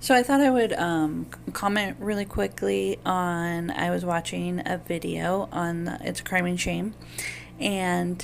So I thought I would comment really quickly on I was watching a video on It's a Crime and Shame, and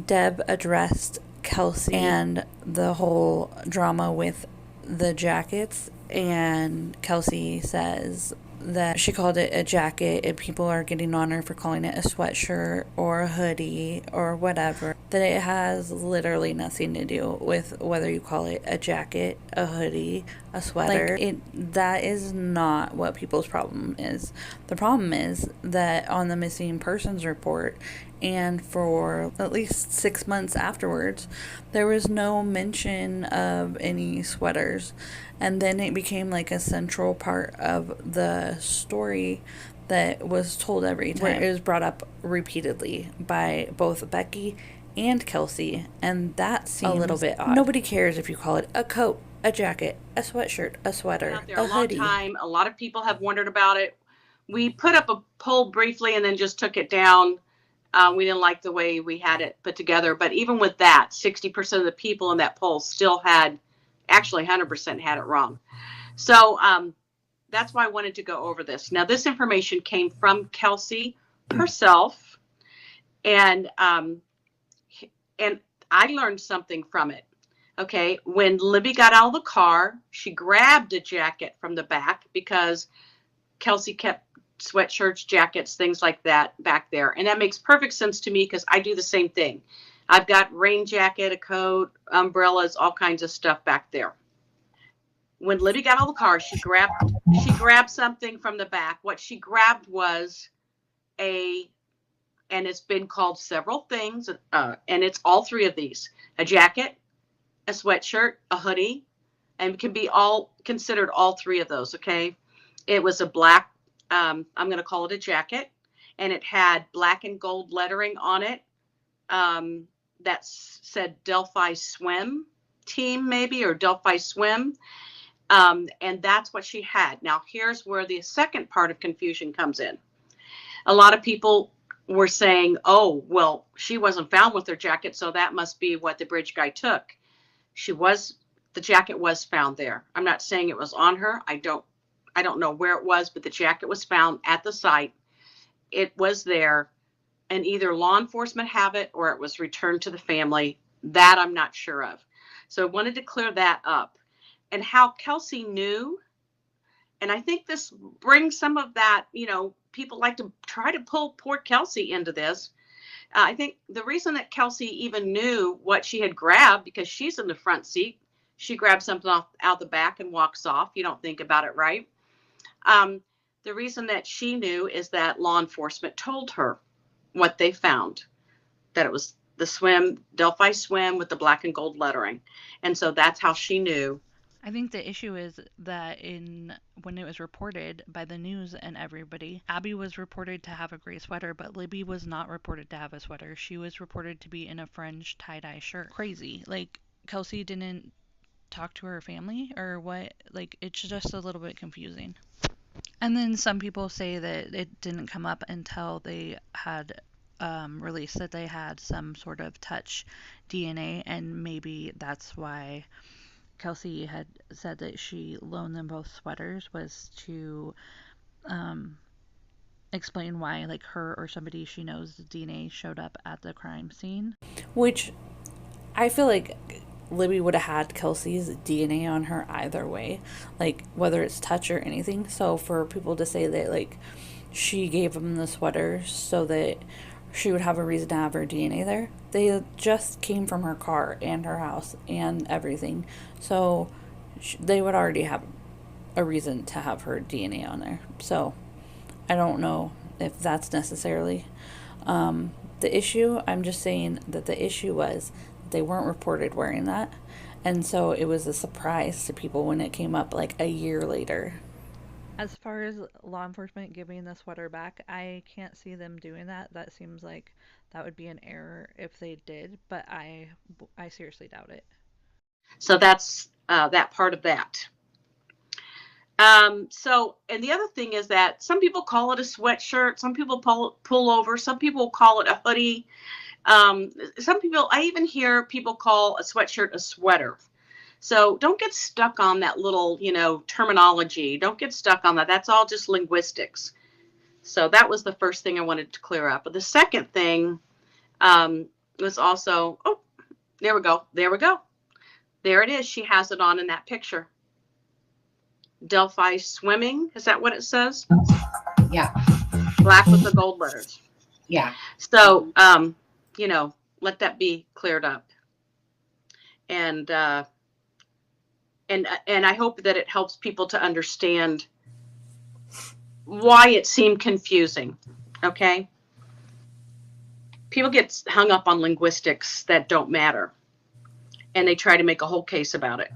Deb addressed Kelsi and the whole drama with the jackets, and Kelsi says that she called it a jacket and people are getting on her for calling it a sweatshirt or a hoodie or whatever, that it has literally nothing to do with whether you call it a jacket, a hoodie, a sweater. That is not what people's problem is. The problem is that on the missing persons report, and for at least 6 months afterwards, there was no mention of any sweaters. And then it became like a central part of the story that was told every time. Where it was brought up repeatedly by both Becky and Kelsi, and that seems a little bit odd. Nobody cares if you call it a coat, a jacket, a sweatshirt, a sweater, Out there a a long hoodie. time. A lot of people have wondered about it. We put up a poll briefly and then just took it down. We didn't like the way we had it put together, but even with that, 60% of the people in that poll still had, actually 100% had it wrong. So that's why I wanted to go over this. Now, this information came from Kelsi herself, and I learned something from it. Okay, when Libby got out of the car, she grabbed a jacket from the back because Kelsi kept sweatshirts, jackets, things like that back there. And that makes perfect sense to me because I do the same thing. I've got rain jacket, a coat, umbrellas, all kinds of stuff back there. When Libby got out of the car, she grabbed something from the back. What she grabbed was and it's been called several things, and it's all three of these: a jacket, a sweatshirt, a hoodie, and can be all considered all three of those. Okay, it was a black, I'm going to call it a jacket, and it had black and gold lettering on it that said Delphi Swim Team, maybe, or Delphi Swim. And that's what she had. Now, here's where the second part of confusion comes in. A lot of people were saying, oh, well, she wasn't found with her jacket, so that must be what the bridge guy took. The jacket was found there. I'm not saying it was on her. I don't know where it was, but the jacket was found at the site. It was there, and either law enforcement have it or it was returned to the family. That I'm not sure of. So I wanted to clear that up. And how Kelsi knew, and I think this brings some of that, people like to try to pull poor Kelsi into this. I think the reason that Kelsi even knew what she had grabbed, because she's in the front seat, she grabs something out the back and walks off. You don't think about it, right? The reason that she knew is that law enforcement told her what they found, that it was the Delphi Swim with the black and gold lettering. And so that's how she knew. I think the issue is that when it was reported by the news and everybody, Abby was reported to have a gray sweater, but Libby was not reported to have a sweater. She was reported to be in a fringe tie-dye shirt. Crazy. Like, Kelsi didn't talk to her family or what? Like, it's just a little bit confusing. And then some people say that it didn't come up until they had released that they had some sort of touch DNA, and maybe that's why Kelsi had said that she loaned them both sweaters, was to explain why, like, her or somebody she knows DNA showed up at the crime scene. Which I feel like Libby would have had Kelsi's DNA on her either way, like whether it's touch or anything. So for people to say that, like, she gave them the sweater so that she would have a reason to have her DNA there, they just came from her car and her house and everything. So they would already have a reason to have her DNA on there. So I don't know if that's necessarily the issue. I'm just saying that the issue was they weren't reported wearing that. And so it was a surprise to people when it came up like a year later. As far as law enforcement giving the sweater back, I can't see them doing that. That seems like that would be an error if they did, but I seriously doubt it. So that's that part of that. So, and the other thing is that some people call it a sweatshirt, some people pull over, some people call it a hoodie. Some people, I even hear people call a sweatshirt a sweater. So don't get stuck on that little, terminology. Don't get stuck on that. That's all just linguistics. So that was the first thing I wanted to clear up. But the second thing was also, oh, there we go. There we go. There it is. She has it on in that picture. Delphi swimming. Is that what it says? Yeah. Black with the gold letters. Yeah. So, let that be cleared up. And I hope that it helps people to understand why it seemed confusing. Okay. People get hung up on linguistics that don't matter, and they try to make a whole case about it.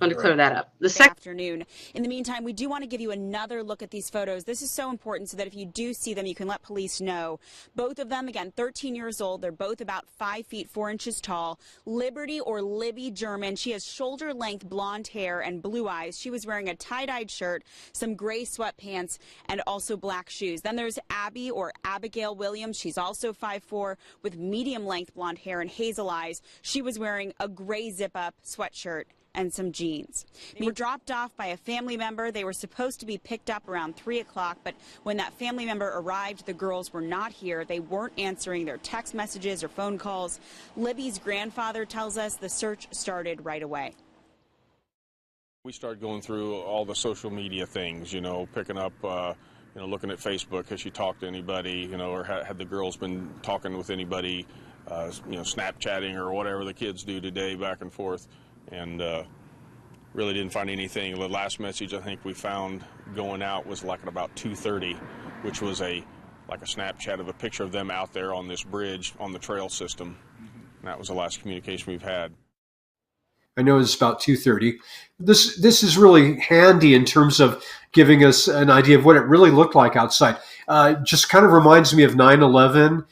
I want to clear that up. The afternoon. In the meantime, we do want to give you another look at these photos. This is so important so that if you do see them, you can let police know. Both of them, again, 13 years old. They're both about 5 feet 4 inches tall. Liberty, or Libby German. She has shoulder-length blonde hair and blue eyes. She was wearing a tie-dyed shirt, some gray sweatpants, and also black shoes. Then there's Abby, or Abigail Williams. She's also 5'4", with medium-length blonde hair and hazel eyes. She was wearing a gray zip-up sweatshirt and some jeans. They were dropped off by a family member. They were supposed to be picked up around 3 o'clock, but when that family member arrived, the girls were not here. They weren't answering their text messages or phone calls. Libby's grandfather tells us the search started right away. We started going through all the social media things, picking up, looking at Facebook. Has she talked to anybody, or had the girls been talking with anybody, Snapchatting or whatever the kids do today, back and forth. And really didn't find anything. The last message I think we found going out was like at about 2:30, which was like a Snapchat of a picture of them out there on this bridge on the trail system. And that was the last communication we've had. I know it's about 2:30. This is really handy in terms of giving us an idea of what it really looked like outside. Just kind of reminds me of 9/11.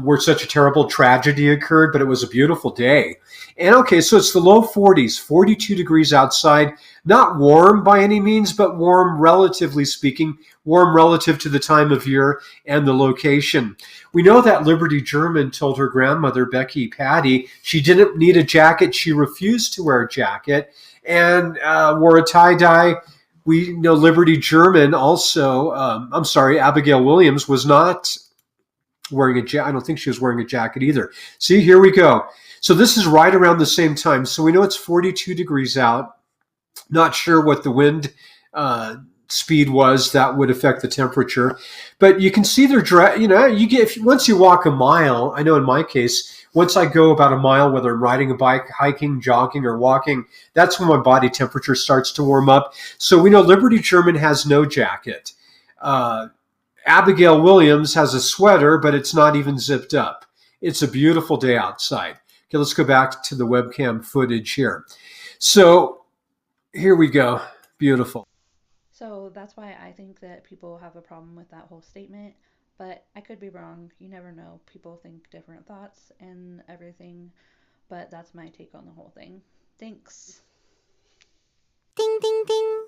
Where such a terrible tragedy occurred, but it was a beautiful day. And okay, so it's the low 40s, 42 degrees outside, not warm by any means, but warm relatively speaking, warm relative to the time of year and the location. We know that Liberty German told her grandmother, Becky Patty, she didn't need a jacket. She refused to wear a jacket and wore a tie-dye. We know Liberty German also, Abigail Williams was not wearing a jacket. I don't think she was wearing a jacket either. See, here we go. So this is right around the same time. So we know it's 42 degrees out. Not sure what the wind speed was that would affect the temperature, but you can see they're you get once you walk a mile. I know in my case, once I go about a mile, whether I'm riding a bike, hiking, jogging, or walking, that's when my body temperature starts to warm up. So we know Liberty German has no jacket. Abigail Williams has a sweater, but it's not even zipped up. It's a beautiful day outside. Okay, let's go back to the webcam footage here. So here we go. Beautiful. So that's why I think that people have a problem with that whole statement, but I could be wrong. You never know. People think different thoughts and everything, but that's my take on the whole thing. Thanks. Ding, ding, ding.